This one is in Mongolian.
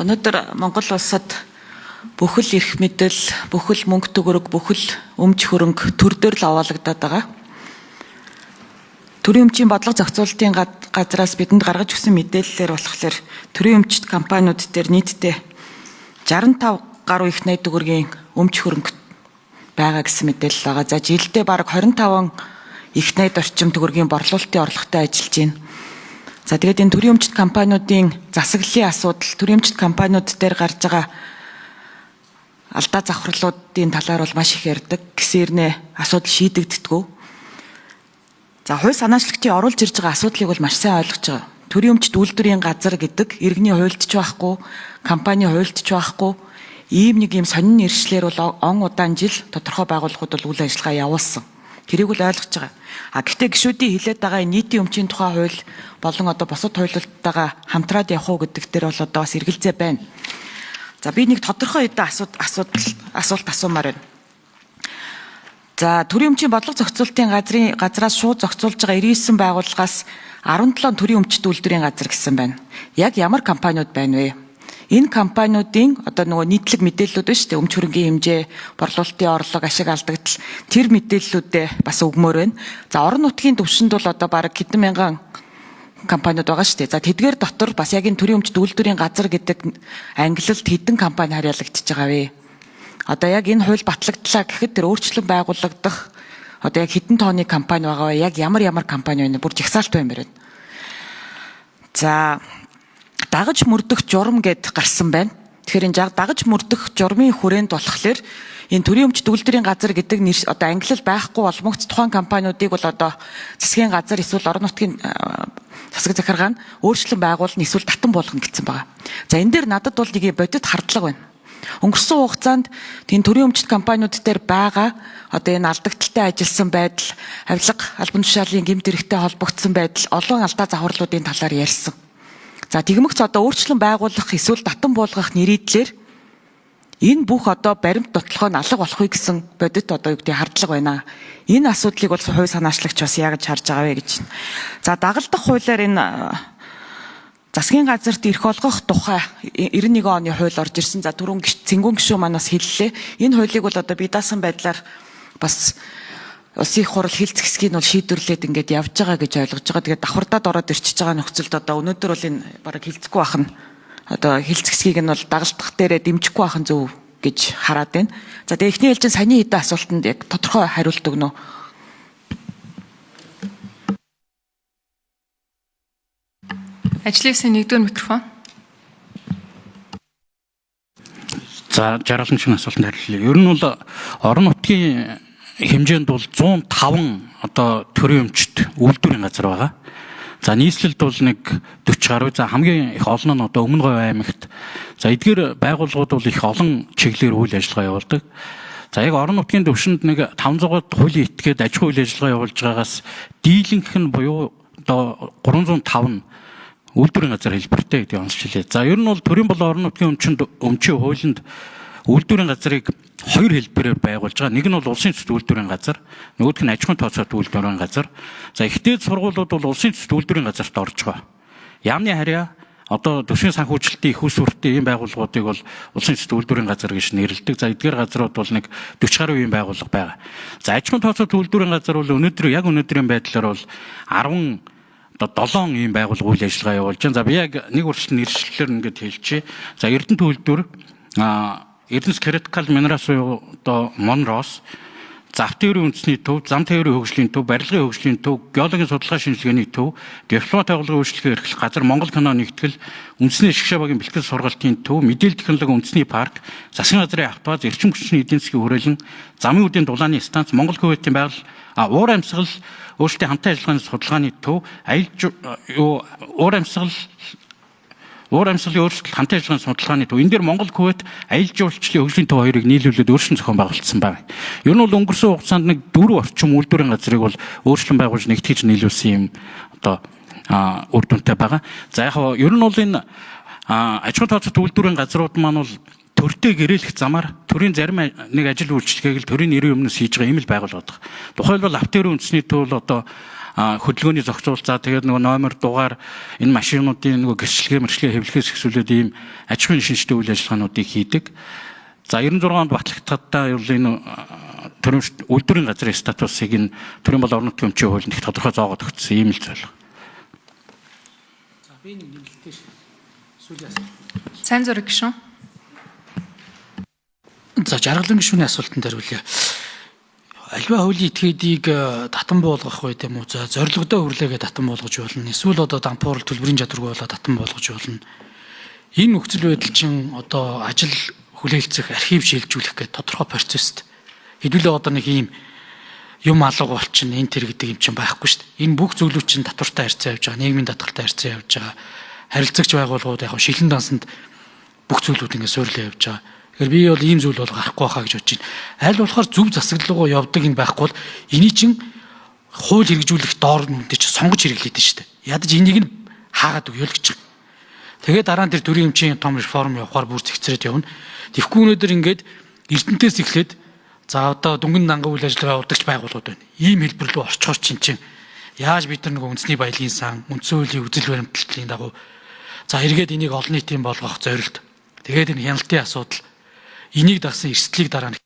Өнөөдөр Монгол улсад бүхэл эрх мэдэл, бүхэл мөнгө төгрөг, бүхэл өмч хөрөнгө төр дээр л овоологдоод байгаа. Төрийн өмчийн бодлого зохицуулалтын газраас бидэнд гаргаж өгсөн мэдээллээр болохоор төрийн өмчт компаниуд дээр нийтдээ 65 гаруй их найд төгрөгийн өмч хөрөнгө байгаа гэсэн мэдээлэл байгаа. За жилдээ бараг 25 их найд орчим төгрөгийн борлуулалтын орлоготой ажиллаж байна. За тэгээд энэ төрийн өмчт компаниудын засаглалын асуудал, төрийн өмчт компаниуд дээр гарч байгаа алдаа завхарлуудын талаар бол маш их ярьдаг. Гэсээрнээ асуудал шийдэгддэггүй. За хувь санаачлагчийн оруулж ирж байгаа асуудлыг бол маш сайн ойлгож байгаа. Төрийн өмчт үйлдвэрийн газар гэдэг иргэний хуульдч байхгүй, компани хуульдч байхгүй, ийм нэг юм сонин нэршлэр бол он удаан жил тодорхой байгууллагууд бол үйл ажиллагаа явуулсан. Тэрийг л ойлгож байгаа. Гэхдээ гишүүдийн хилээд байгаа нийтийн өмчийн тухай хууль болон одоо бусад хуулиудтайгаа хамтраад явах уу гэдэг дээр бол одоо бас эргэлзээ байна. За би нэг тодорхой хэдэн асуулт асуумаар байна. За төрийн өмчийн бодлого зохицуулалтын газраас шууд зохицуулж байгаа 99 байгууллагаас 17 төрийн өмчт үйлдвэрийн газар гэсэн байна. Яг ямар компаниуд байна вэ? Энэ компаниудын одоо нөгөө нийтлэг мэдээллүүд байна шүү дээ. Өмч хөрөнгийн хэмжээ, борлуулалтын орлого, ашиг алдагдал тэр мэдээллүүдээ бас өгмөр байна. За орон нутгийн түвшинд бол одоо бараг хэдэн мянган компаниуд байгаа шүү дээ. За тэдгээр дотор бас яг энэ төрийн өмчт үйлдвэрийн газар гэдэг ангилалд хэдэн компани харьяалагдчихж байгаа вэ? Одоо яг энэ хууль батлагдлаа гэхэд тэр өөрчлөн байгуулагдах одоо яг хэдэн тооны компани байгаа вэ? Яг ямар компани байна? Бүр жагсаалт байна. За дагаж мөрдөх журам гэд гарсан байна. Тэгэхээр энэ дагаж мөрдөх журмын хүрээнд болохоор энэ төрийн өмчт үйлдвэрийн газар гэдэг нэр одоо ангилал байхгүй олбогц тухайн компаниудыг бол одоо засгийн газар эсвэл орон нутгийн засаг захиргаа нь өөрчлөн байгуулна эсвэл татан болгоно гэсэн байгаа. За энэ дээр надад бол нэг бодит хардлага байна. Өнгөрсөн хугацаанд тийм төрийн өмчт компаниуд дээр байгаа одоо энэ алдагдaltaй ажилласан байдал, авилга, албан тушаалын гэмт хэрэгтэй холбогдсон байдал, олон алдаа завхарлуудын талаар ярьсан. За тэгмэгц одоо өөрчлөн байгуулах эсвэл татан буулгах нэрийдлэр энэ бүх одоо баримт дотлохоо нь алга болохгүй гэсэн бодит одоо юу гэдэг хардлага байна. Энэ асуудлыг бол хувь санаачлагч бас яаж харж байгаа вэ гэж. За дагалдах хуулиар энэ засгийн газарт эрх олгох тухай 91 оны хууль орж ирсэн. За түрүүн цэнгүүн гишүүн манаас хэллээ. Энэ хуулийг бол одоо бие даасан байдлаар бас Улсын их хурал хилц хэсгийг нь бол шийдвэрлээд ингээд явж байгаа гэж ойлгож байгаа. Тэгээд давхардаад ороод ирчихэж байгаа нөхцөлд одоо өнөөдөр бол энэ бараг хилцэхгүй байх нь одоо хилц хэсгийг нь бол дагалдах дээрээ дэмжихгүй байх нь зөв гэж хараад байна. За тэгээд эхний ээлжин саяны хэдэн асуултанд яг тодорхой хариулт өгнө. Ажлын хэсгийн 1-р микрофон. За жаргалан шиг асуултанд хариулъя. Ер нь бол орон нутгийн хэмжээнд бол 105 одоо төрийн өмчт үйлдвэрийн газар байгаа. За нийслэлд бол нэг 40 гаруй. За хамгийн их олон нь одоо Өмнө Говь аймагт. За эдгээр байгууллагууд бол их олон чиглэлээр үйл ажиллагаа явуулдаг. За яг орон нутгийн төвшөнд нэг 500-аад хуулийн этгээд аж ахуй үйл ажиллагаа явуулж байгаагаас дийлэнх нь буюу одоо 305 нь үйлдвэрийн газар хэлбэртэй гэдэг онцлж хэлээ. За ер нь бол төрийн болон орон нутгийн өмчийн хуулинд үйлдвэрийн газрыг хоёр хэлбэрээр байгуулж байгаа. Нэг нь бол улсын цэцэд үйлдвэрийн газар, нөгөөх нь аж ахуйн тооцоолт үйлдвэрийн газар. За ихтэй сургуулиуд бол улсын цэцэд үйлдвэрийн газарт орж байгаа. Яамны харьяа одоо төсвийн санхүүжилтийн их усүртэй ийм байгууллагуудыг бол улсын цэцэд үйлдвэрийн газар гэж нэрлэдэг. За эдгээр газрууд бол нэг 40 гаруй ийм байгууллага байгаа. За аж ахуйн тооцоолт үйлдвэрийн газар бол өнөөдрийн байдлаар бол 7 ийм байгууллага үйл ажиллагаа явуулж байна. За би яг нэг үргэлжлэл нэршлэлээр ингээд хэлчихье. За Эрдэнэт үйлдвэр, Эрдэнэс Critical Minerals одоо Монрос, Зав тээврийн үндэсний төв, зам тээврийн хөгжлийн төв, барилгын хөгжлийн төв, геологийн судалгаа шинжилгээний төв, дипломат байгууллагын үйлчлэгээ эрхлэх газар, Монгол кино нэгтгэл, үндэсний ашиг шаваагийн бэлтгэл сургалтын төв, мэдээлэл технологи үндэсний парк, засгийн газрын автобаз, эрчим хүчний эдийн засгийн хүрээлэн, замын үдийн дулааны станц, Монгол Кувейтийн байгууллага, уур амьсгал өөрсдийн хамтын ажиллагааны судалгааны төв, уур амьсгалын өөрчлөлт хамтын ажиллагааны судалгааны төв. Энэ дээр Монгол Кувейт аялал жуулчлалын хөгжлийн төв хоёрыг нийлүүлээд өөрсдөн зохион байгуулсан байна. Ер нь бол өнгөрсөн хугацаанд нэг 4 орчим үйлдвэрийн газрыг бол өөрчлөн байгуулж нэгтгэж нийлүүлсэн юм одоо үр дүнтэй байгаа. За яг нь ер нь бол энэ аж ахуй тооцоолт үйлдвэрийн газрууд маань бол төртөө гэрээлэх замаар төрийн зарим нэг ажил үйлчлэгийг л төрийн нэрийн өмнөөс хийж байгаа юм л байгууллагууд. Тухайлбал Автоэрийн үндэсний төв бол одоо хөдөлгөөний зохицуулалтаа тэгээд нөгөө номер дугаар энэ машинуудын нөгөө гэрчлэгээ хэвлэхээс эхлүүлээд ийм аж ахуйн шинжтэй үйл ажиллагаануудыг хийдэг. За 96 онд батлагдахтаа бол энэ төрөмч үйлдвэрийн газрын статусыг энэ төрийн бол орон нутгийн өмчийн хуулинд их тодорхой зоогоод өгсөн ийм л зүйл. За би нэг нэмэлттэй сүүлийн асуулт. Сайн зураг гишүүн. За жаргалан гишүүний асуултанд хариулъя. Аливаа хуулийн этгээдийг татан буулгах үед юм уу? За зорилгодоо хүрлээгээ татан буулгаж болно. Эсвэл одоо дампуурал төлбөрийн чадваргүй болоод татан буулгаж болно. Энэ нөхцөл байдал чинь одоо ажил хүлээлцэх, архив шилжүүлэх гэх тодорхой процесс. Хэдүүлээ одоо нэг ийм юм алга болчихно, энэ тэр гэдэг юм чинь байхгүй шүү дээ. Энэ бүх зүйлүүд чинь татвартай харьцаа явж байгаа, нийгмийн татгалтай харьцаа явж байгаа. Харилцагч байгууллагууд яг шилэн дансанд бүх зүйлүүд ингэ суйрлаа явж байгаа. Тэгэхээр би бол ийм зүйл бол гарахгүй байхаа гэж бодож байна. Аль болохоор зөв засаглалгоо явдаг энэ байхгүй бол эний чинь хууль хэрэгжүүлэх доор мөндөд чинь сонгож хэрэглээд шүү дээ. Ядаж энийг нь хаагаад өгөө л гэж байна. Тэгээд дараа нь тэр төрийн өмчийн том реформ явахаар бүр зэгцрээд явна. Тэгэхгүй өнөөдөр ингээд Эрдэнэтээс эхлээд за одоо дөнгөн данга үйл ажиллагаа удагч байгууллагууд байна. Ийм хэлбэр рүү орчхоор чинь яаж бид нар нэг үндэсний баялагын сан, үндсэн хуулийн үзэл баримтлалын дагуу за эргээд энийг олон нийтийн болгох зорилт. Тэгээд энэ хяналтын асуудал энийг дагсан эрсдлийг дараа нь